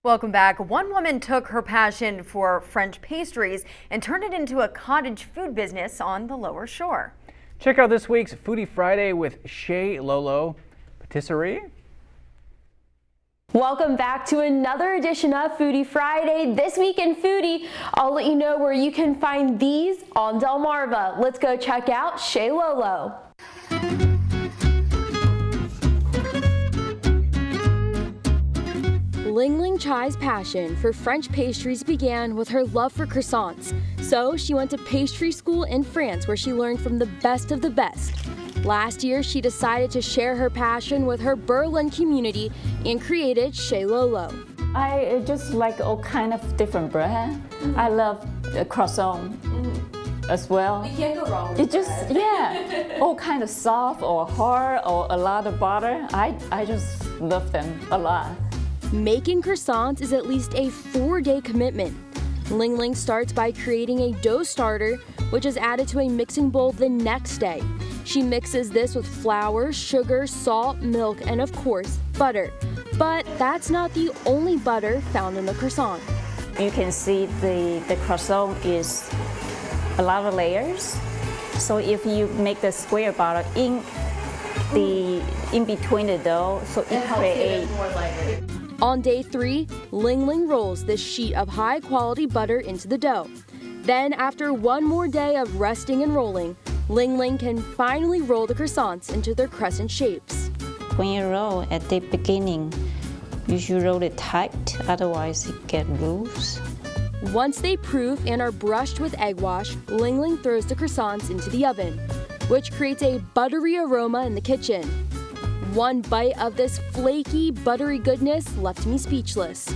Welcome back. One woman took her passion for French pastries and turned it into a cottage food business on the Lower Shore. Check out this week's Foodie Friday with Chez LoLo Patisserie. Welcome back to another edition of Foodie Friday. This week in Foodie, I'll let you know where you can find these on Delmarva. Let's go check out Chez LoLo. Ling Ling Chai's passion for French pastries began with her love for croissants. So she went to pastry school in France where she learned from the best of the best. Last year, she decided to share her passion with her Berlin community and created Chez LoLo. I just like all kind of different bread. I love croissant as well. You can't go wrong with it. Just, yeah, all kind of soft or hard or a lot of butter. I just love them a lot. Making croissants is at least a 4-day commitment. Ling Ling starts by creating a dough starter, which is added to a mixing bowl the next day. She mixes this with flour, sugar, salt, milk, and of course, butter. But that's not the only butter found in the croissant. You can see the croissant is a lot of layers. So if you make the square butter in between the dough, so it creates more lighter. On day 3, Ling Ling rolls this sheet of high-quality butter into the dough. Then, after one more day of resting and rolling, Ling Ling can finally roll the croissants into their crescent shapes. When you roll at the beginning, you should roll it tight, otherwise it gets loose. Once they proof and are brushed with egg wash, Ling Ling throws the croissants into the oven, which creates a buttery aroma in the kitchen. One bite of this flaky, buttery goodness left me speechless.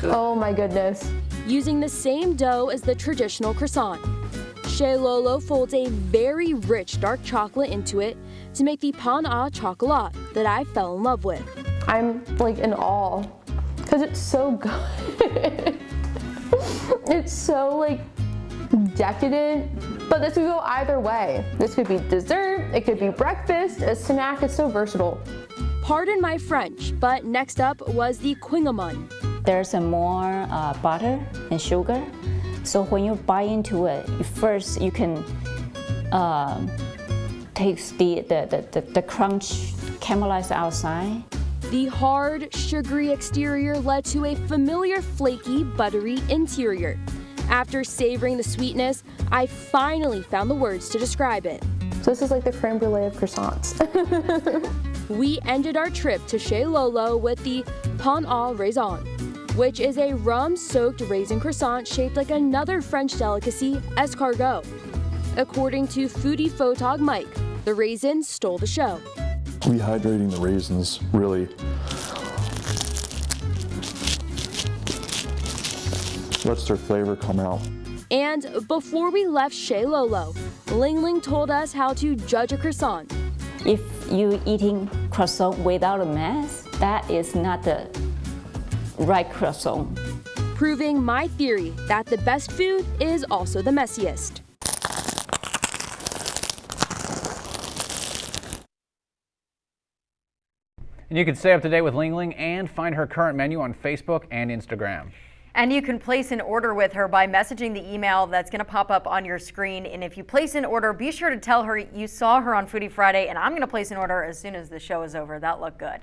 Oh my goodness. Using the same dough as the traditional croissant, Chez LoLo folds a very rich dark chocolate into it to make the pain au chocolat that I fell in love with. I'm like in awe because it's so good. It's so like decadent, but this could go either way. This could be dessert, it could be breakfast, a snack. It's so versatile. Pardon my French, but next up was the quingamon. There's some more butter and sugar. So when you bite into it, first you can taste the crunch caramelized outside. The hard, sugary exterior led to a familiar flaky, buttery interior. After savoring the sweetness, I finally found the words to describe it. So this is like the creme brulee of croissants. We ended our trip to Chez LoLo with the pain au raisin, which is a rum-soaked raisin croissant shaped like another French delicacy, escargot. According to foodie photog Mike, the raisins stole the show. Rehydrating the raisins really lets their flavor come out. And before we left Chez LoLo, Ling Ling told us how to judge a croissant. If you're eating croissant without a mess, that is not the right croissant. Proving my theory that the best food is also the messiest. And you can stay up to date with Ling Ling and find her current menu on Facebook and Instagram. And you can place an order with her by messaging the email that's going to pop up on your screen. And if you place an order, be sure to tell her you saw her on Foodie Friday, and I'm going to place an order as soon as the show is over. That looked good.